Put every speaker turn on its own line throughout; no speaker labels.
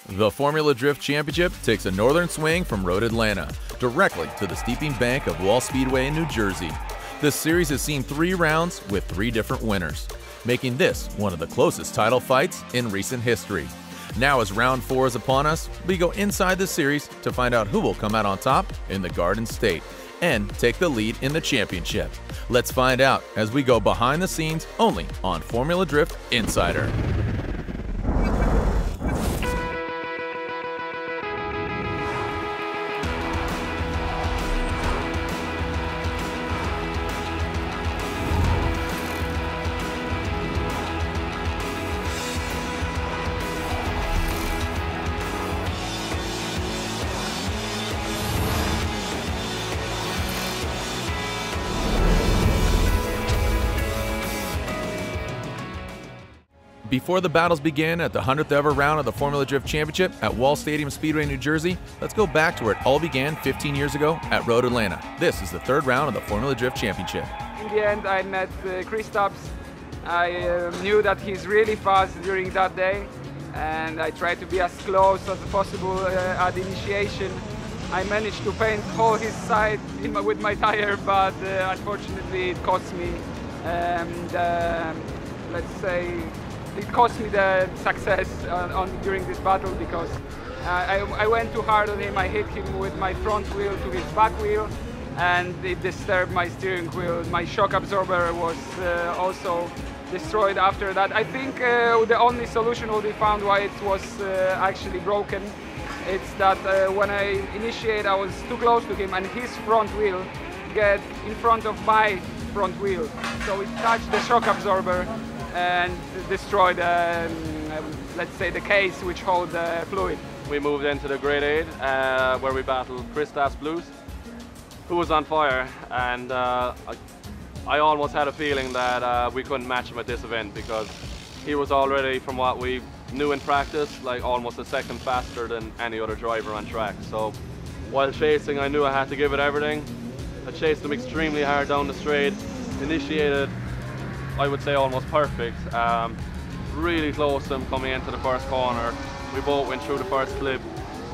The Formula Drift Championship takes a northern swing from Road Atlanta, directly to the steeping bank of Wall Speedway in New Jersey. This series has seen 3 rounds with 3 different winners, making this one of the closest title fights in recent history. Now as round 4 is upon us, we go inside the series to find out who will come out on top in the Garden State and take the lead in the championship. Let's find out as we go behind the scenes only on Formula Drift Insider. Before the battles begin at the 100th ever round of the Formula Drift Championship at Wall Stadium Speedway, New Jersey, let's go back to where it all began 15 years ago at Road Atlanta. This is the 3rd round of the Formula Drift Championship.
In the end, I met Chris Stubbs. I knew that he's really fast during that day, and I tried to be as close as possible at the initiation. I managed to paint all his side with my tire, but unfortunately it cost me. And let's say, it cost me the success during this battle because I went too hard on him. I hit him with my front wheel to his back wheel, and it disturbed my steering wheel. My shock absorber was also destroyed after that. I think the only solution will be found why it was actually broken. It's that when I initiate, I was too close to him, and his front wheel get in front of my front wheel, so it touched the shock absorber and destroyed, let's say, the case which holds the fluid.
We moved into the Grade 8 where we battled Chris Stubbs Blues, who was on fire, and I almost had a feeling that we couldn't match him at this event because he was already, from what we knew in practice, like almost a second faster than any other driver on track. So while chasing, I knew I had to give it everything. I chased him extremely hard down the straight, initiated, I would say, almost perfect. Really close to him coming into the first corner. We both went through the first clip.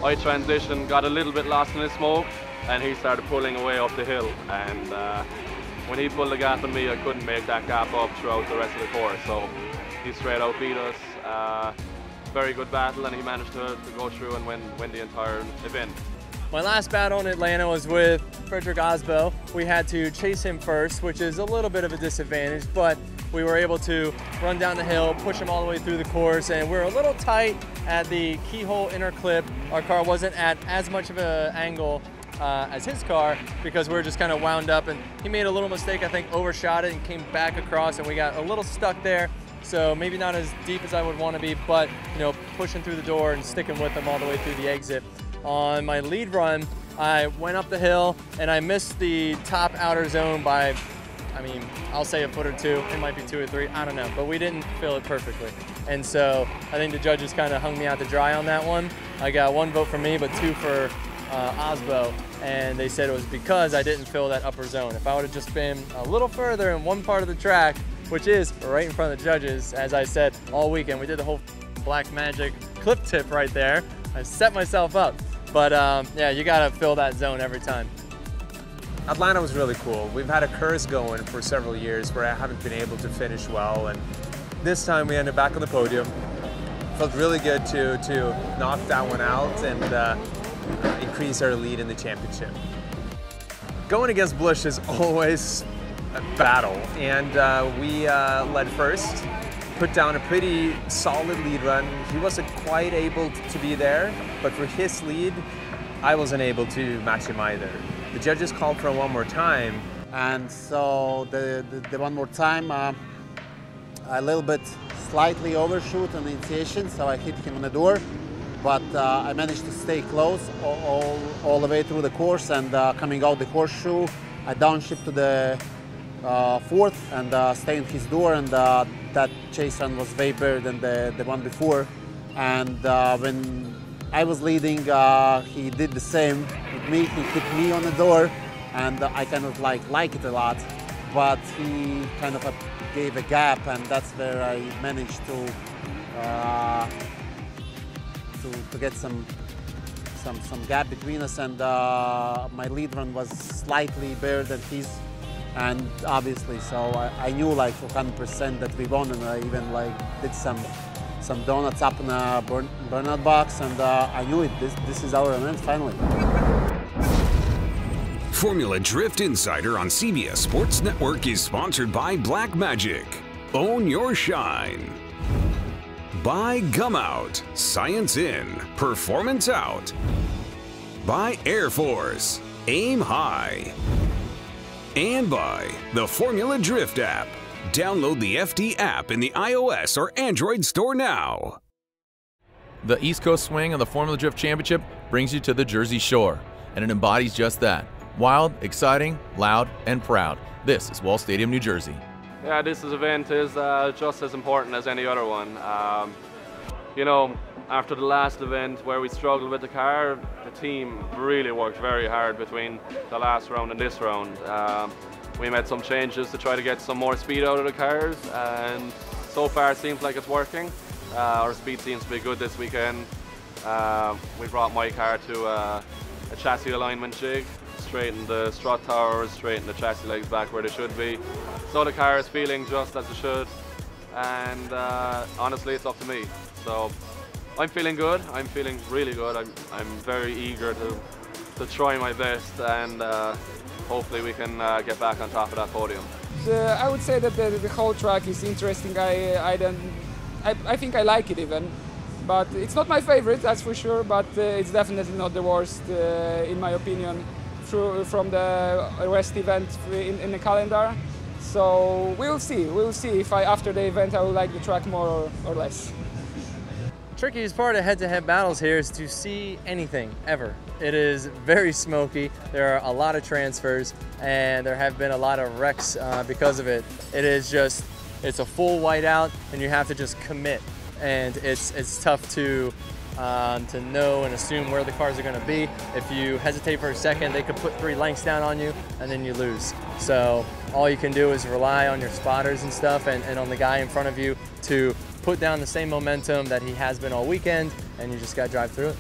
I transitioned, got a little bit lost in his smoke, and he started pulling away up the hill. And when he pulled the gap on me, I couldn't make that gap up throughout the rest of the course. So he straight out beat us. Very good battle, and he managed to go through and win the entire event.
My last battle in Atlanta was with Frederick Osbo. We had to chase him first, which is a little bit of a disadvantage, but we were able to run down the hill, push him all the way through the course, and we're a little tight at the keyhole inner clip. Our car wasn't at as much of an angle as his car because we were just kind of wound up, and he made a little mistake, I think overshot it and came back across, and we got a little stuck there. So maybe not as deep as I would want to be, but you know, pushing through the door and sticking with him all the way through the exit. On my lead run, I went up the hill and I missed the top outer zone by, I mean, I'll say a foot or 2. It might be 2 or 3, I don't know, but we didn't fill it perfectly. And so I think the judges kind of hung me out to dry on that one. I got 1 vote for me, but 2 for Osbo, and they said it was because I didn't fill that upper zone. If I would have just been a little further in one part of the track, which is right in front of the judges, as I said all weekend, we did the whole Black Magic clip tip right there. I set myself up. But yeah, you gotta fill that zone every time.
Atlanta was really cool. We've had a curse going for several years where I haven't been able to finish well, and this time we ended back on the podium. Felt really good to knock that one out and increase our lead in the championship. Going against Bush is always a battle, and we led first. Put down a pretty solid lead run. He wasn't quite able to be there, but for his lead, I wasn't able to match him either. The judges called for one more time.
And so the one more time, a little bit slightly overshoot on the initiation, so I hit him on the door, but I managed to stay close all the way through the course, and coming out the horseshoe, I downshift to the 4th and stay in his door, and that chase run was way better than the one before. And when I was leading, he did the same with me. He hit me on the door, and I kind of like it a lot, but he kind of gave a gap, and that's where I managed to to get some gap between us, and my lead run was slightly better than his, and obviously, so I knew like 100% that we won, and I even like did some donuts up in a burnout box, and I knew it. This is our event finally.
Formula Drift Insider on CBS Sports Network is sponsored by Black Magic. Own your shine. By Gum Out, Science In, Performance Out. By Air Force, Aim High. And by the Formula Drift app. Download the FD app in the iOS or Android store now.
The East Coast swing of the Formula Drift Championship brings you to the Jersey Shore, and it embodies just that. Wild, exciting, loud, and proud. This is Wall Stadium, New Jersey.
Yeah, this event is just as important as any other one. You know, after the last event where we struggled with the car, the team really worked very hard between the last round and this round. We made some changes to try to get some more speed out of the cars, and so far it seems like it's working. Our speed seems to be good this weekend. We brought my car to a chassis alignment jig, straightened the strut towers, straightened the chassis legs back where they should be. So the car is feeling just as it should, and honestly it's up to me. So I'm feeling good, I'm feeling really good. I'm very eager to try my best, and hopefully we can get back on top of that podium.
I would say that the whole track is interesting. I think I like it even, but it's not my favorite, that's for sure, but it's definitely not the worst in my opinion from the rest event in the calendar. So we'll see if after the event I will like the track more or less.
Trickiest part of head-to-head battles here is to see anything, ever. It is very smoky, there are a lot of transfers, and there have been a lot of wrecks because of it. It's a full whiteout, and you have to just commit, and it's tough to know and assume where the cars are going to be. If you hesitate for a second, they could put 3 lengths down on you, and then you lose. So all you can do is rely on your spotters and stuff, and on the guy in front of you to put down the same momentum that he has been all weekend, and you just got to drive through it.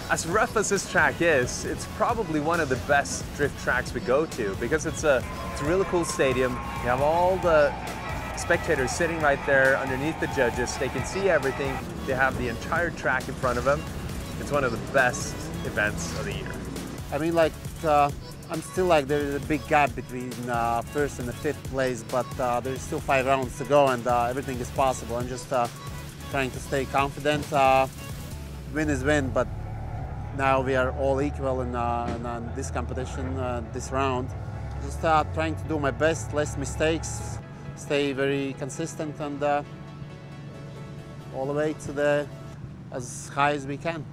As rough as this track is, it's probably one of the best drift tracks we go to, because it's a really cool stadium. You have all the spectators sitting right there underneath the judges. They can see everything. They have the entire track in front of them. It's one of the best events of the year.
I mean, like, I'm still like, there's a big gap between first and the 5th place, but there's still 5 rounds to go, and everything is possible. I'm just trying to stay confident. Win is win, but now we are all equal in this competition, this round. Just trying to do my best, less mistakes, stay very consistent, and all the way to as high as we can.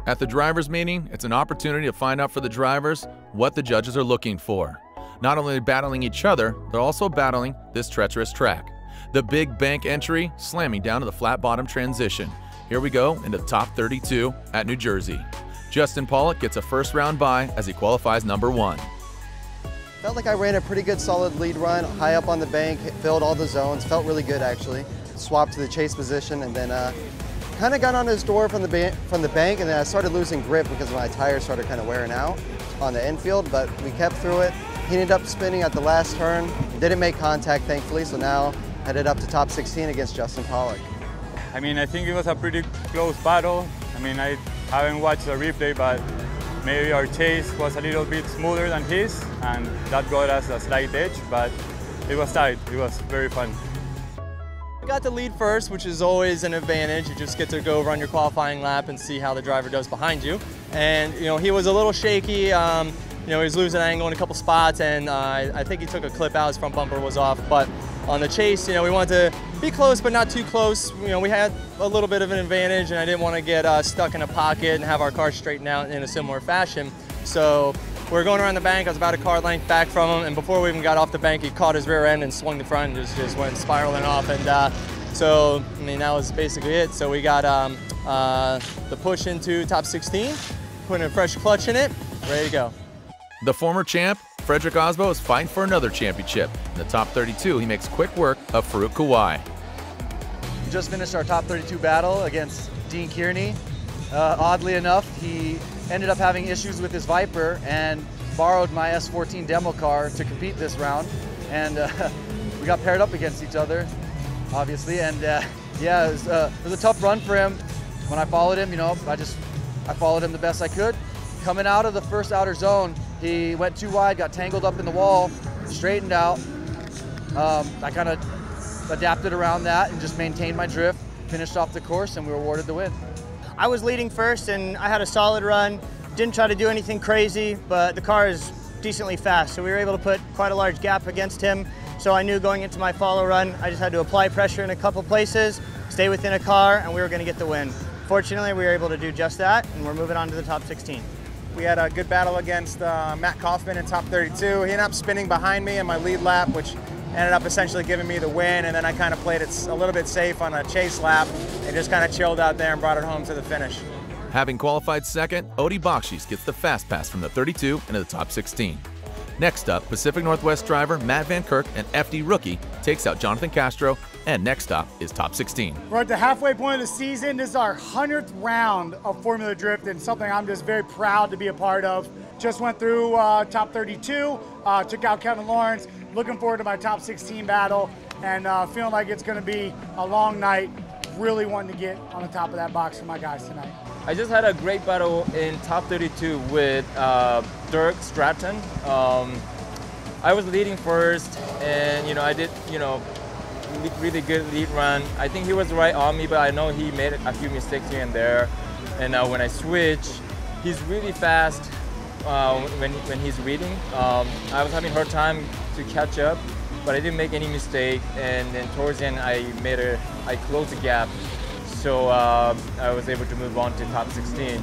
At the drivers' meeting, it's an opportunity to find out for the drivers what the judges are looking for. Not only battling each other, they're also battling this treacherous track. The big bank entry slamming down to the flat bottom transition. Here we go into the top 32 at New Jersey. Justin Pollock gets a first round bye as he qualifies number 1.
Felt like I ran a pretty good solid lead run, high up on the bank, filled all the zones, felt really good actually. Swapped to the chase position, and then kind of got on his door from the bank, and then I started losing grip because my tires started kind of wearing out on the infield, but we kept through it. He ended up spinning at the last turn, didn't make contact thankfully, so now headed up to top 16 against Justin Pollock.
I mean, I think it was a pretty close battle. I mean, I haven't watched the replay, but maybe our chase was a little bit smoother than his, and that got us a slight edge, but it was tight. It was very fun.
Got the lead first, which is always an advantage. You just get to go run your qualifying lap and see how the driver does behind you. And you know, he was a little shaky. You know, he was losing angle in a couple spots, and I think he took a clip out. His front bumper was off. But on the chase, you know, we wanted to be close, but not too close. You know, we had a little bit of an advantage, and I didn't want to get stuck in a pocket and have our car straighten out in a similar fashion. So we were going around the bank. I was about a car length back from him, and before we even got off the bank, he caught his rear end and swung the front and just went spiraling off. And so, I mean, that was basically it. So we got the push into top 16, putting a fresh clutch in it, ready to go.
The former champ, Frederick Osbo, is fighting for another championship. In the top 32, he makes quick work of Farouk Kawai.
We just finished our top 32 battle against
Dean Kearney. Oddly enough, he ended up having issues with his Viper and borrowed my S14 demo car to compete this round. And we got paired up against each other, obviously. And yeah, it was a tough run for him. When I followed him, you know, I followed him the best I could. Coming out of the first outer zone, he went too wide, got tangled up in the wall, straightened out. I kind of adapted around that and just maintained my drift, finished off the course, and we were awarded the win.
I was leading first and I had a solid run. Didn't try to do anything crazy, but the car is decently fast, so we were able to put quite a large gap against him. So I knew going into my follow run, I just had to apply pressure in a couple places, stay within a car, and we were going to get the win. Fortunately, we were able to do just that, and we're moving on to the top 16.
We had a good battle against Matt Kaufman in top 32. He ended up spinning behind me in my lead lap, which ended up essentially giving me the win, and then I kind of played it a little bit safe on a chase lap and just kind of chilled out there and brought it home to the finish.
Having qualified second, Odie Bakshis gets the fast pass from the 32 into the top 16. Next up, Pacific Northwest driver Matt Van Kirk and FD rookie takes out Jonathan Castro, and next stop is top 16.
We're at the halfway point of the season. This is our 100th round of Formula Drift and something I'm just very proud to be a part of. Just went through top 32, took out Kevin Lawrence. Looking forward to my top 16 battle and feeling like it's going to be a long night. Really wanting to get on the top of that box for my guys tonight.
I just had a great battle in top 32 with Dirk Stratton. I was leading first, and I did really good lead run. I think he was right on me, but I know he made a few mistakes here and there. And when I switch, he's really fast when he's reading. I was having a hard time to catch up, but I didn't make any mistake. And then towards the end, I closed the gap. So I was able to move on to top 16.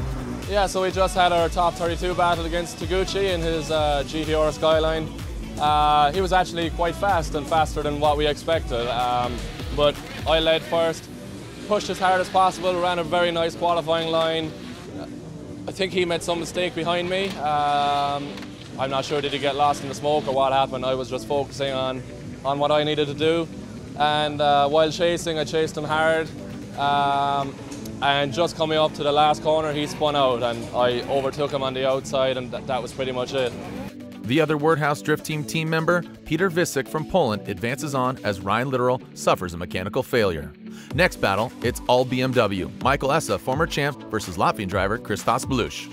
Yeah, so we just had our top 32 battle against Taguchi in his GTR Skyline. He was actually quite fast and faster than what we expected. But I led first, pushed as hard as possible, ran a very nice qualifying line. I think he made some mistake behind me. I'm not sure, did he get lost in the smoke or what happened? I was just focusing on what I needed to do. And while chasing, I chased him hard. And just coming up to the last corner, he spun out and I overtook him on the outside, and that was pretty much it.
The other Wordhouse Drift team member, Peter Visik from Poland, advances on as Ryan Littoral suffers a mechanical failure. Next battle, it's all BMW. Michael Essa, former champ, versus Latvian driver Christos Blush.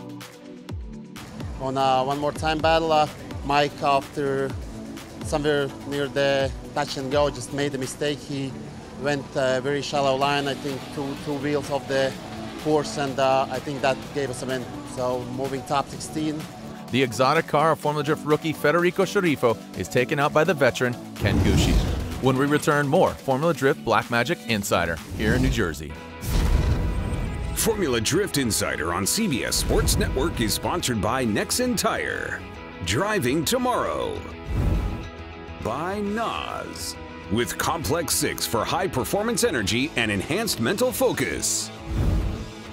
On one more time battle, Mike, after somewhere near the touch and go, just made a mistake. He went a very shallow line, I think two wheels of the course, and I think that gave us a win. So moving top 16.
The exotic car of Formula Drift rookie Federico Sciarrifo is taken out by the veteran Ken Gucci. When we return, more Formula Drift Black Magic Insider here in New Jersey.
Formula Drift Insider on CBS Sports Network is sponsored by Nexen Tire. Driving tomorrow. By NOS. With Complex 6 for high performance energy and enhanced mental focus.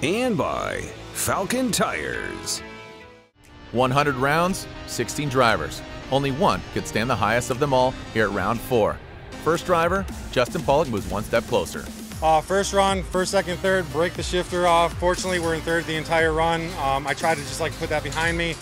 And by Falcon Tires.
100 rounds, 16 drivers. Only one could stand the highest of them all here at round 4. First driver, Justin Pollock, moves one step closer.
First run, first, second, third, break the shifter off. Fortunately, we're in third the entire run. I tried to just put that behind me,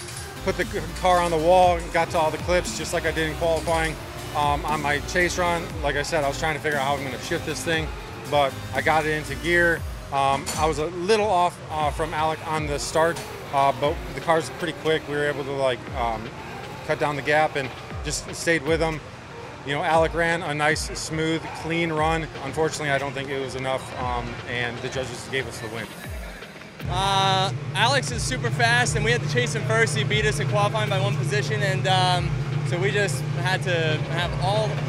put the car on the wall, got to all the clips just like I did in qualifying. On my chase run, like I said, I was trying to figure out how I'm going to shift this thing, but I got it into gear. I was a little off from Alec on the start, but the car's pretty quick. We were able to cut down the gap and just stayed with him. Alec ran a nice, smooth, clean run. Unfortunately, I don't think it was enough, and the judges gave us the win.
Alex is super fast, and we had to chase him first. He beat us in qualifying by one position, and so we just had to have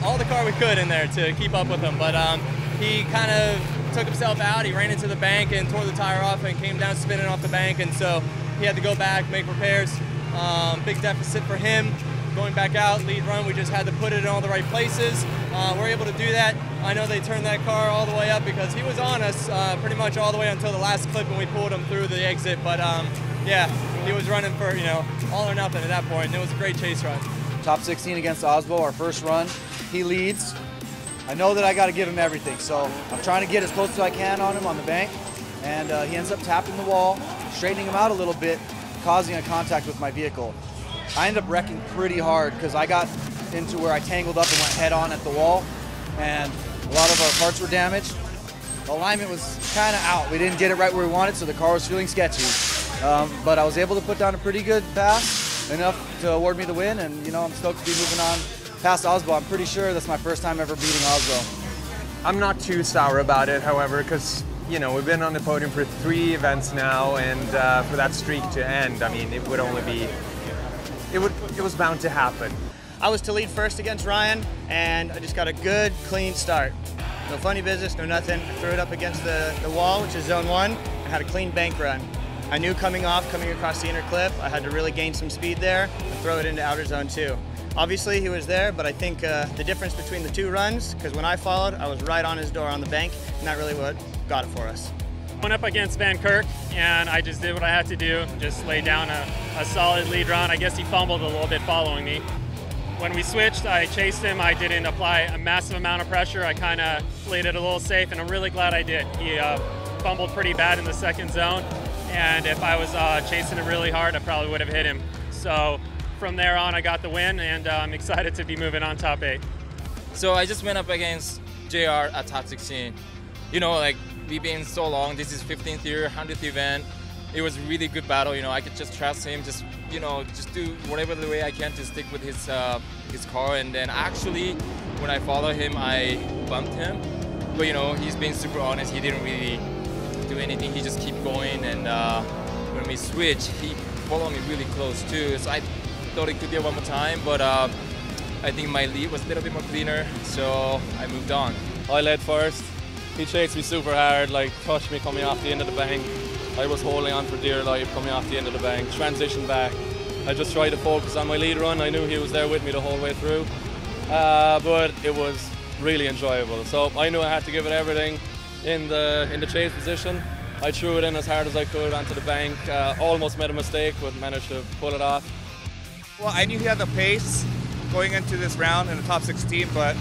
all the car we could in there to keep up with him. But he kind of took himself out. He ran into the bank and tore the tire off and came down spinning off the bank, and so he had to go back, make repairs. Big deficit for him. Going back out, lead run, we just had to put it in all the right places. We're able to do that. I know they turned that car all the way up because he was on us pretty much all the way until the last clip when we pulled him through the exit. But yeah, he was running for all or nothing at that point, and it was a great chase run.
Top 16 against Osbo, our first run. He leads. I know that I got to give him everything, so I'm trying to get as close as I can on him on the bank.
and he ends up tapping the wall, straightening him out a little bit, causing a contact with my vehicle. I ended up wrecking pretty hard because I got into where I tangled up and went head on at the wall, and a lot of our parts were damaged. The alignment was kind of out. We didn't get it right where we wanted, so the car was feeling sketchy. But I was able to put down a pretty good pass, enough to award me the win, and I'm stoked to be moving on past Osbo. I'm pretty sure that's my first time ever beating Osbo.
I'm not too sour about it, however, because we've been on the podium for 3 events now, and for that streak to end, I mean, it would only be, it was bound to happen.
I was to lead first against Ryan, and I just got a good, clean start. No funny business, no nothing. I threw it up against the wall, which is zone 1, and had a clean bank run. I knew coming across the inner clip, I had to really gain some speed there and throw it into outer zone 2. Obviously, he was there, but I think the difference between the 2 runs, because when I followed, I was right on his door on the bank, and that really what got it for us.
Went up against Van Kirk, and I just did what I had to do, just lay down a solid lead run. I guess he fumbled a little bit following me. When we switched, I chased him. I didn't apply a massive amount of pressure. I kind of played it a little safe, and I'm really glad I did. He fumbled pretty bad in the second zone, and if I was chasing him really hard, I probably would have hit him. So from there on, I got the win, and I'm excited to be moving on top 8.
So I just went up against JR at top 16. We've been so long. This is 15th year, 100th event. It was a really good battle. I could just trust him, just do whatever the way I can to stick with his car. And then actually, when I followed him, I bumped him. But he's been super honest. He didn't really do anything. He just kept going. And when we switched, he followed me really close too. So I thought it could be one more time, but I think my lead was a little bit more cleaner, so I moved on.
I led first. He chased me super hard, touched me coming off the end of the bank. I was holding on for dear life coming off the end of the bank, transitioned back. I just tried to focus on my lead run. I knew he was there with me the whole way through, but it was really enjoyable. So I knew I had to give it everything in the chase position. I threw it in as hard as I could onto the bank. Almost made a mistake, but managed to pull it off.
Well, I knew he had the pace going into this round in the top 16, but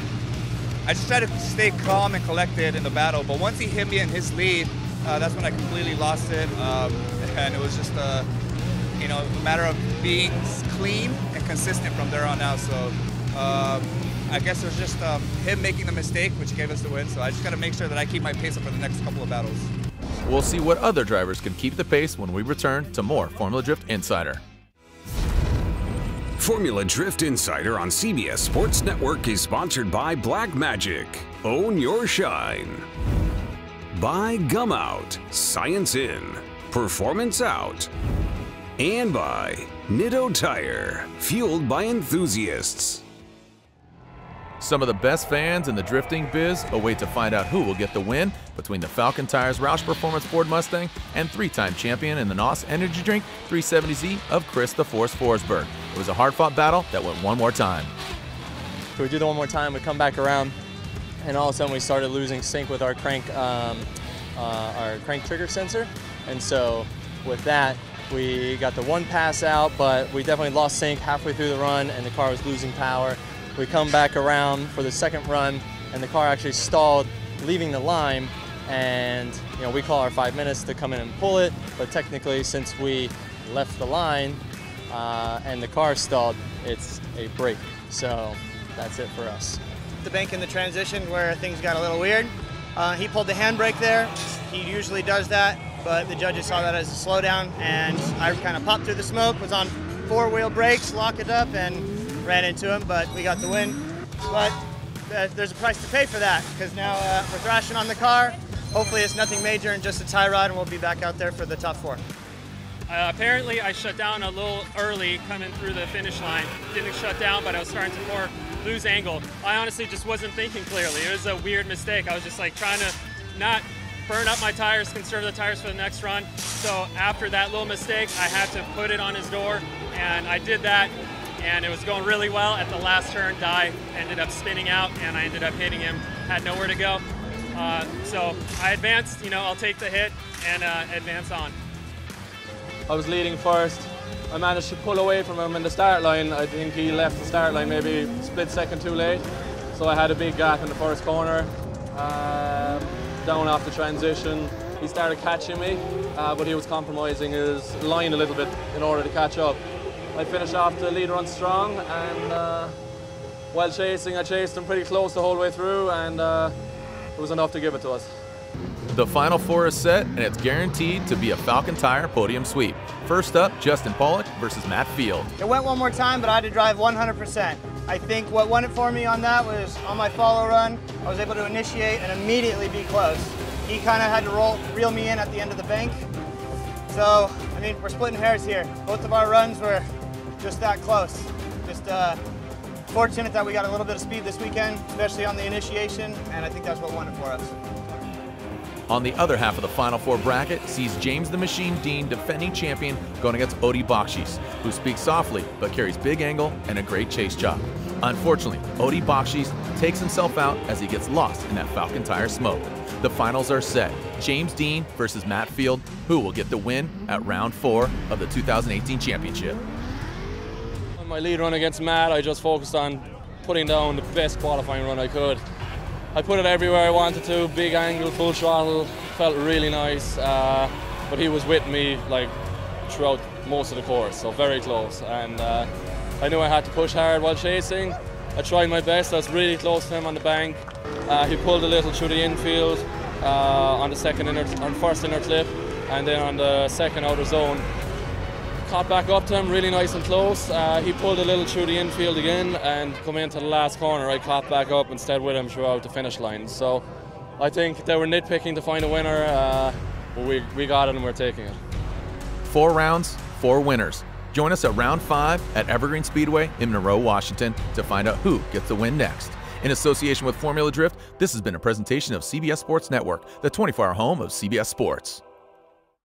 I just tried to stay calm and collected in the battle. But once he hit me in his lead, that's when I completely lost it, and it was just a matter of being clean and consistent from there on out. So I guess it was just him making the mistake, which gave us the win. So I just got to make sure that I keep my pace up for the next couple of battles.
We'll see what other drivers can keep the pace when we return to more Formula Drift Insider.
Formula Drift Insider on CBS Sports Network is sponsored by Black Magic. Own your shine. By Gum Out, Science In, Performance Out. And by Nitto Tire, fueled by enthusiasts.
Some of the best fans in the drifting biz await to find out who will get the win between the Falcon Tires Roush Performance Ford Mustang and 3-time champion in the NOS Energy Drink 370Z of Chris the Force Forsberg. It was a hard-fought battle that went one more time.
So we do the one more time, we come back around, and all of a sudden we started losing sync with our crank trigger sensor. And so with that, we got the one pass out, but we definitely lost sync halfway through the run and the car was losing power. We come back around for the second run and the car actually stalled leaving the line, and we call our 5 minutes to come in and pull it, but technically since we left the line and the car stalled, it's a break. So that's it for us.
The bank in the transition where things got a little weird. He pulled the handbrake there. He usually does that, but the judges saw that as a slowdown, and I kind of popped through the smoke, was on 4-wheel brakes, lock it up, and ran into him, but we got the win. But there's a price to pay for that, because now we're thrashing on the car. Hopefully it's nothing major and just a tie rod, and we'll be back out there for the top 4.
Apparently I shut down a little early coming through the finish line. Didn't shut down, but I was starting to lose angle. I honestly just wasn't thinking clearly. It was a weird mistake. I was just trying to not burn up my tires, conserve the tires for the next run. So after that little mistake, I had to put it on his door, and I did that. And it was going really well. At the last turn, Dye ended up spinning out, and I ended up hitting him. Had nowhere to go. So I advanced, I'll take the hit and advance on.
I was leading first. I managed to pull away from him in the start line. I think he left the start line maybe a split second too late. So I had a big gap in the first corner. Down off the transition, he started catching me, but he was compromising his line a little bit in order to catch up. I finished off the lead run strong, and while chasing, I chased him pretty close the whole way through, and it was enough to give it to us.
The Final Four is set, and it's guaranteed to be a Falcon Tire podium sweep. First up, Justin Pollock versus Matt Field.
It went one more time, but I had to drive 100%. I think what won it for me on that was on my follow run, I was able to initiate and immediately be close. He kind of had to reel me in at the end of the bank. So, I mean, we're splitting hairs here. Both of our runs were just that close. Just fortunate that we got a little bit of speed this weekend, especially on the initiation, and I think that's what won it for us.
On the other half of the Final Four bracket sees James the Machine Dean, defending champion, going against Odi Bakshish, who speaks softly but carries big angle and a great chase job. Unfortunately, Odi Bakshish takes himself out as he gets lost in that Falcon Tire smoke. The finals are set. James Dean versus Matt Field, who will get the win at round 4 of the 2018 championship.
On my lead run against Matt, I just focused on putting down the best qualifying run I could. I put it everywhere I wanted to, big angle, full throttle, felt really nice, but he was with me like throughout most of the course, so very close, and I knew I had to push hard while chasing. I tried my best, I was really close to him on the bank. He pulled a little through the infield on the first inner clip, and then on the second outer zone. Caught back up to him, really nice and close. He pulled a little through the infield again, and come into the last corner, I caught back up and stayed with him throughout the finish line. So I think they were nitpicking to find a winner, but we got it and we're taking it.
4 rounds, 4 winners. Join us at round 5 at Evergreen Speedway in Monroe, Washington to find out who gets the win next. In association with Formula Drift, this has been a presentation of CBS Sports Network, the 24-hour home of CBS Sports.